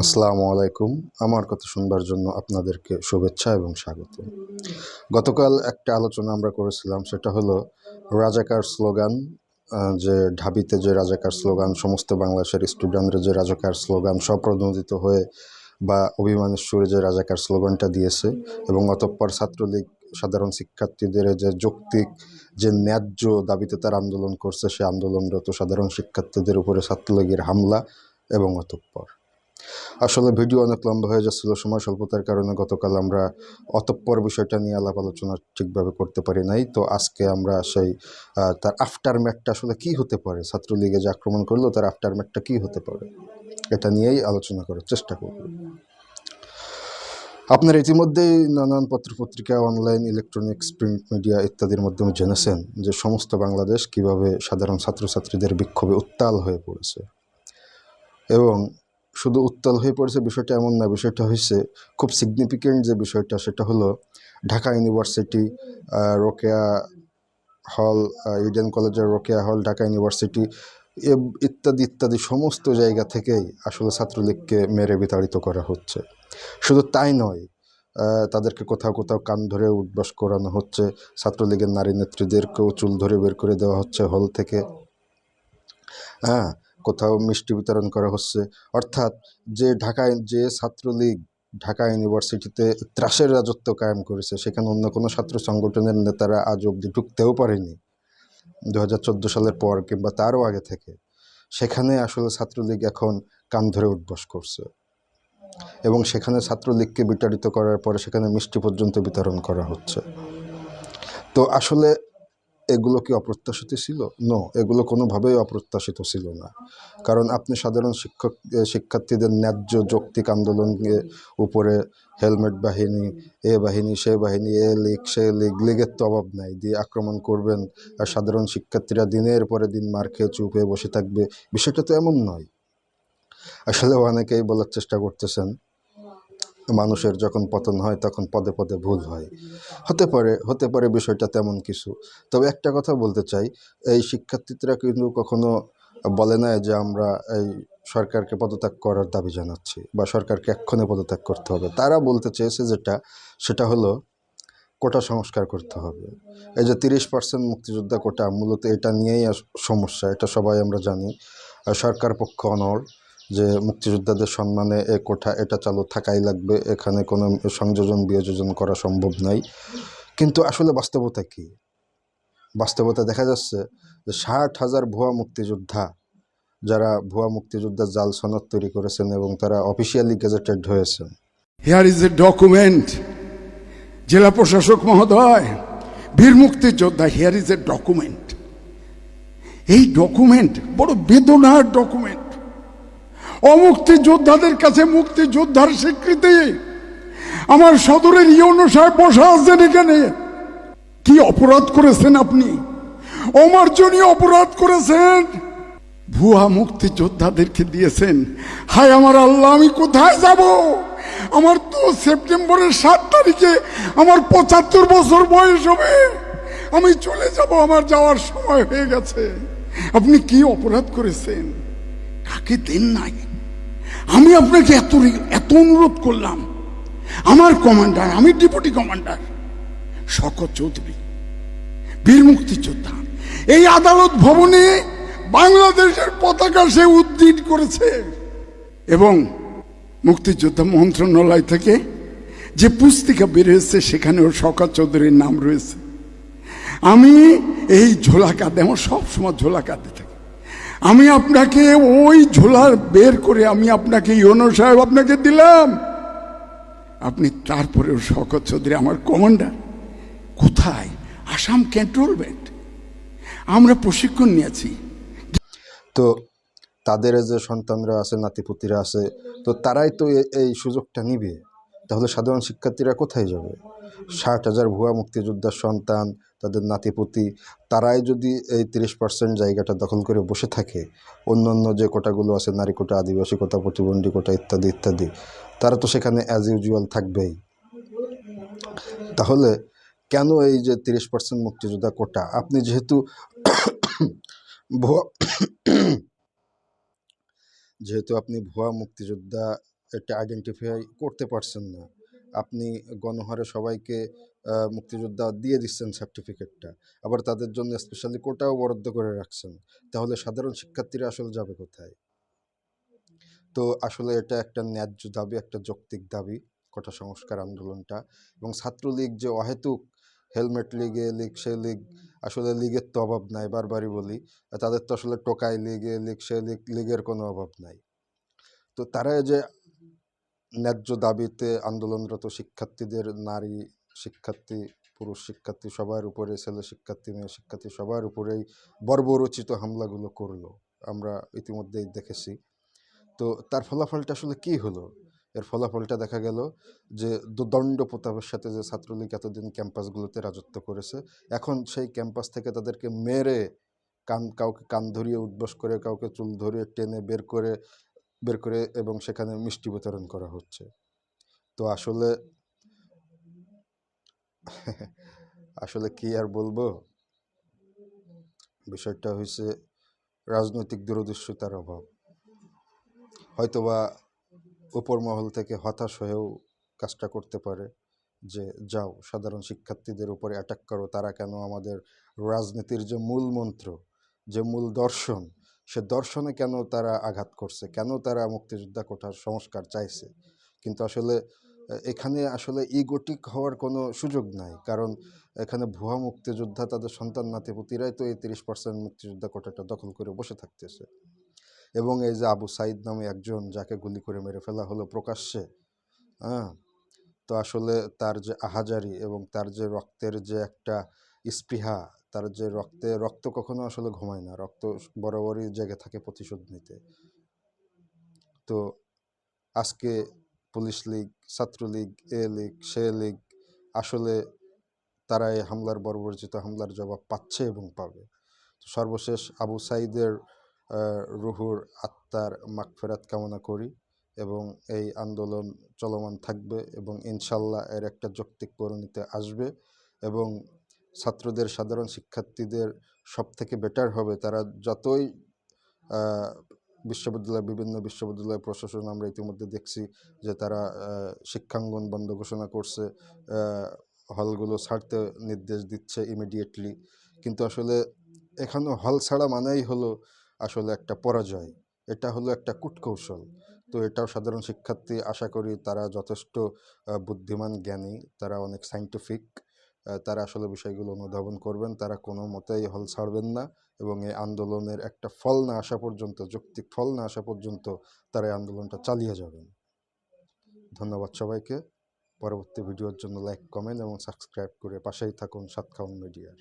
আসসালামু আলাইকুম। আমার কথা শুনবার জন্য আপনাদেরকে শুভেচ্ছা এবং স্বাগত। গতকাল একটা আলোচনা আমরা করেছিলাম, সেটা হলো রাজাকার স্লোগান। যে ঢাবিতে যে রাজাকার স্লোগান, সমস্ত বাংলাদেশের স্টুডেন্টরা যে রাজাকার স্লোগান স্বপ্রণোদিত হয়ে বা অভিমানের সুরে যে রাজাকার স্লোগানটা দিয়েছে, এবং অতঃপর ছাত্রলীগ সাধারণ শিক্ষার্থীদের যে যৌক্তিক যে ন্যায্য দাবিতে তার আন্দোলন করছে, সে আন্দোলনরত সাধারণ শিক্ষার্থীদের উপরে ছাত্রলীগের হামলা এবং অতঃপর আসলে ভিডিও অনেক লম্বা হয়ে যাচ্ছিল সময় স্বল্পতার কারণে গতকাল আমরা অতঃপর বিষয়টা নিয়ে আলাপ আলোচনা ঠিকভাবে করতে পারি নাই। তো আজকে আমরা সেই তার আফটার ম্যাথটা আসলে কী হতে পারে, ছাত্রলীগে যে আক্রমণ করলো তার আফটার ম্যাথটা কী হতে পারে, এটা নিয়েই আলোচনা করার চেষ্টা করব। আপনারা ইতিমধ্যেই নানান পত্রপত্রিকা, অনলাইন, ইলেকট্রনিক্স, প্রিন্ট মিডিয়া ইত্যাদির মাধ্যমে জেনেছেন যে সমস্ত বাংলাদেশ কিভাবে সাধারণ ছাত্রছাত্রীদের বিক্ষোভে উত্তাল হয়ে পড়েছে। এবং শুধু উত্তাল হয়ে পড়েছে বিষয়টা এমন না, বিষয়টা হয়েছে খুব সিগনিফিকেন্ট। যে বিষয়টা সেটা হলো ঢাকা ইউনিভার্সিটি, রোকেয়া হল, ইডেন কলেজের রোকেয়া হল, ঢাকা ইউনিভার্সিটি ইত্যাদি ইত্যাদি সমস্ত জায়গা থেকেই আসলে ছাত্রলীগকে মেরে বিতাড়িত করা হচ্ছে। শুধু তাই নয়, তাদেরকে কোথাও কোথাও কান ধরে উঠবাস করানো হচ্ছে, ছাত্রলীগের নারী নেত্রীদেরকেও চুল ধরে বের করে দেওয়া হচ্ছে হল থেকে। হ্যাঁ, কোথাও মিষ্টি বিতরণ করা হচ্ছে। অর্থাৎ যে ছাত্রলীগ ঢাকা ইউনিভার্সিটিতে ত্রাসের রাজত্ব কায়েম করেছে, সেখানে অন্য কোনো ছাত্র সংগঠনের নেতারা আজ অবধি ঢুকতেও পারেনি 2014 সালের পর কিংবা তারও আগে থেকে। সেখানে আসলে ছাত্রলীগ এখন কান ধরে উঠবাস করছে, এবং সেখানে ছাত্রলীগকে বিতাড়িত করার পরে সেখানে মিষ্টি পর্যন্ত বিতরণ করা হচ্ছে। তো আসলে এগুলো কি অপ্রত্যাশিত ছিল? নো, এগুলো কোনোভাবেই অপ্রত্যাশিত ছিল না। কারণ আপনি সাধারণ শিক্ষার্থীদের ন্যায্য যৌক্তিক আন্দোলনের উপরে হেলমেট বাহিনী, এ বাহিনী, সে বাহিনী, এ লীগ, সে লীগ, লীগের তো অভাব নাই, দিয়ে আক্রমণ করবেন আর সাধারণ শিক্ষার্থীরা দিনের পরে দিন মার খেয়ে চুপ হয়ে বসে থাকবে। বিষয়টা তো এমন নয়। আসলে অনেকেই বলার চেষ্টা করতেছেন মানুষের যখন পতন হয় তখন পদে পদে ভুল হয়। হতে পারে বিষয়টা তেমন কিছু। তবে একটা কথা বলতে চাই, এই শিক্ষার্থীরা কিন্তু কখনো বলে না যে আমরা এই সরকারকে পদত্যাগ করার দাবি জানাচ্ছি বা সরকারকে এক্ষণে পদত্যাগ করতে হবে। তারা বলতে চেয়েছে সেটা হলো কোটা সংস্কার করতে হবে। এই যে 30% মুক্তিযোদ্ধা কোটা, মূলত এটা নিয়েই সমস্যা, এটা সবাই আমরা জানি। সরকার পক্ষ অনড় যে মুক্তিযোদ্ধাদের সম্মানে এ কোটা এটা চালু থাকাই লাগবে, এখানে কোনো সংযোজন বিয়োজন করা সম্ভব নাই। কিন্তু আসলে বাস্তবতা কি? বাস্তবতা দেখা যাচ্ছে যে 60,000 ভুয়া মুক্তিযোদ্ধা, যারা ভুয়া মুক্তিযোদ্ধার জাল সনদ তৈরি করেছেন এবং তারা অফিসিয়ালি গেজেটেড হয়েছেন। হিয়ার ইজ এ ডকুমেন্ট, জেলা প্রশাসক মহোদয়, বীর মুক্তিযোদ্ধা, হিয়ার ইজ এ ডকুমেন্ট। এই ডকুমেন্ট বড় বেদনার ডকুমেন্ট। অমুক্তিযোদ্ধাদের কাছে মুক্তিযোদ্ধার স্বীকৃতি। আমার সদরের ইউনো সাহেব বসা আছেন এখানে। কি অপরাধ করেছেন আপনি? অমার্জনীয় অপরাধ করেছেন। ভুয়া মুক্তিযোদ্ধাদেরকে দিয়েছেন। হায় আমার আল্লাহ, আমি কোথায় যাব? আমার তো সেপ্টেম্বরের 7 তারিখে আমার 75 বছর বয়স হবে। আমি চলে যাব, আমার যাওয়ার সময় হয়ে গেছে। আপনি কি অপরাধ করেছেন? কাকে দেন নাই? আমি আপনাকে এত অনুরোধ করলাম। আমার কমান্ডার, আমি ডেপুটি কমান্ডার শওকত চৌধুরী, বীর মুক্তিযোদ্ধা, এই আদালত ভবনে বাংলাদেশের পতাকা সে উদ্দিন করেছে। এবং মুক্তিযোদ্ধা মন্ত্রণালয় থেকে যে পুস্তিকা বের হয়েছে সেখানেও শওকত চৌধুরীর নাম রয়েছে। আমি এই ঝোলা কাঁধে, আমার সবসময় ঝোলা কাঁধে থাকে, আমি আপনাকে ওই ঝোলা বের করে আমি আপনাকে ইউনো সাহেব আপনাকে দিলাম। আপনি তারপরেও শওকত চৌধুরী আমার কমান্ডার। কোথায়? আসাম ক্যান্টনমেন্ট। আমরা প্রশিক্ষণ নিয়েছি। তো তাদের যে সন্তানরা আছে, নাতিপুতিরা আছে, তো তারাই তো এই সুযোগটা নিবে। তাহলে সাধারণ শিক্ষার্থীরা কোথায় যাবে? 60,000 ভুয়া মুক্তিযোদ্ধার সন্তান, তাদের নাতিপুতি, তারাই যদি এই 30% জায়গাটা দখল করে বসে থাকে, অন্য যে কোটাগুলো আছে, নারী কোটা, আদিবাসী কোটা, প্রতিবন্ধী কোটা ইত্যাদি ইত্যাদি, তারা তো সেখানে অ্যাজ ইউজুয়াল থাকবেই। তাহলে কেন এই যে 30% মুক্তিযোদ্ধা কোটা? আপনি যেহেতু ভুয়া যেহেতু আপনি ভুয়া মুক্তিযোদ্ধা এটা আইডেন্টিফাই করতে পারছেন না, আপনি গণহারে সবাইকে মুক্তিযোদ্ধা দিয়ে দিচ্ছেন সার্টিফিকেটটা, আবার তাদের জন্য স্পেশালি কোটাও বরাদ্দ করে রাখছেন, তাহলে সাধারণ শিক্ষার্থীরা আসলে যাবে কোথায়? তো আসলে এটা একটা ন্যায্য দাবি, একটা যৌক্তিক দাবি কোটা সংস্কার আন্দোলনটা। এবং ছাত্রলীগ যে অহেতুক হেলমেট লীগ, এ লীগ, সে লীগ, আসলে লীগের তো অভাব নাই, বারবারই বলি, তাদের তো আসলে টোকাই লীগ, এ লীগ, সে লীগ, লীগের কোনো অভাব নাই। তো তারা যে ন্যায্য দাবিতে আন্দোলনরত শিক্ষার্থীদের, নারী শিক্ষার্থী, পুরুষ শিক্ষার্থী সবার উপরে, ছেলে শিক্ষার্থী, মেয়ে শিক্ষার্থী সবার উপরেই বর্বরচিত হামলাগুলো করলো, আমরা ইতিমধ্যেই দেখেছি। তো তার ফলাফলটা আসলে কী হলো? এর ফলাফলটা দেখা গেল যে দণ্ড প্রতাপের সাথে যে ছাত্রলীগ এতদিন ক্যাম্পাসগুলোতে রাজত্ব করেছে, এখন সেই ক্যাম্পাস থেকে তাদেরকে মেরে, কাউকে কান ধরিয়ে উঠবস করে, কাউকে চুল ধরিয়ে টেনে বের করে এবং সেখানে মিষ্টি বিতরণ করা হচ্ছে। তো আসলে আসলে কি আর বলবো, বিষয়টা হয়েছে রাজনৈতিক দূরদৃশ্যতার অভাব। হয়তোবা উপর মহল থেকে হতাশ হয়েও কাজটা করতে পারে যে যাও সাধারণ শিক্ষার্থীদের উপরে অ্যাটাক করো, তারা কেন আমাদের রাজনীতির যে মূল মন্ত্র, যে মূল দর্শন, সে দর্শনে কেন তারা আঘাত করছে, কেন তারা মুক্তিযোদ্ধা কোটার সংস্কার চাইছে। কিন্তু আসলে এখানে আসলে ইগোটিক হওয়ার কোনো সুযোগ নাই, কারণ এখানে ভুয়া মুক্তিযোদ্ধা তাদের সন্তান নাতিপুতিরাই তো এই 30% মুক্তিযোদ্ধা কোটাটা দখল করে বসে থাকতেছে। এবং এই যে আবু সাইদ নামে একজন, যাকে গুলি করে মেরে ফেলা হলো প্রকাশ্যে, হ্যাঁ, তো আসলে তার যে আহাজারি এবং তার যে রক্তের যে একটা স্পৃহা, তার যে রক্ত কখনো আসলে ঘুমায় না, রক্ত বরাবরই জেগে থাকে প্রতিশোধ নিতে। তো আজকে পুলিশ লীগ, ছাত্রলীগ, এ লীগ, সে লীগ, আসলে তারা এই হামলার, বর্বরচিত হামলার জবাব পাচ্ছে এবং পাবে। তো সর্বশেষ আবু সাইদের রুহুর আত্মার মাগফিরাত কামনা করি, এবং এই আন্দোলন চলমান থাকবে এবং ইনশাল্লাহ এর একটা যৌক্তিক পরিণতি আসবে। এবং ছাত্রদের, সাধারণ শিক্ষার্থীদের সবথেকে বেটার হবে তারা যতই বিভিন্ন বিশ্ববিদ্যালয় প্রশাসন, আমরা ইতিমধ্যে দেখছি যে তারা শিক্ষাঙ্গন বন্ধ ঘোষণা করছে, হলগুলো ছাড়তে নির্দেশ দিচ্ছে ইমিডিয়েটলি। কিন্তু আসলে এখানে হল ছাড়া মানেই হলো আসলে একটা পরাজয়, এটা হলো একটা কূটকৌশল। তো এটাও সাধারণ শিক্ষার্থী, আশা করি তারা যথেষ্ট বুদ্ধিমান, জ্ঞানী, তারা অনেক সাইন্টিফিক, তারা আসলে বিষয়গুলো অনুধাবন করবেন, তারা কোনো মতেই হল ছাড়বেন না, এবং এই আন্দোলনের একটা ফল না আসা পর্যন্ত, যৌক্তিক ফল না আসা পর্যন্ত তারা এই আন্দোলনটা চালিয়ে যাবেন। ধন্যবাদ সবাইকে। পরবর্তী ভিডিওর জন্য লাইক, কমেন্ট এবং সাবস্ক্রাইব করে পাশেই থাকুন সাতকাউন মিডিয়ার।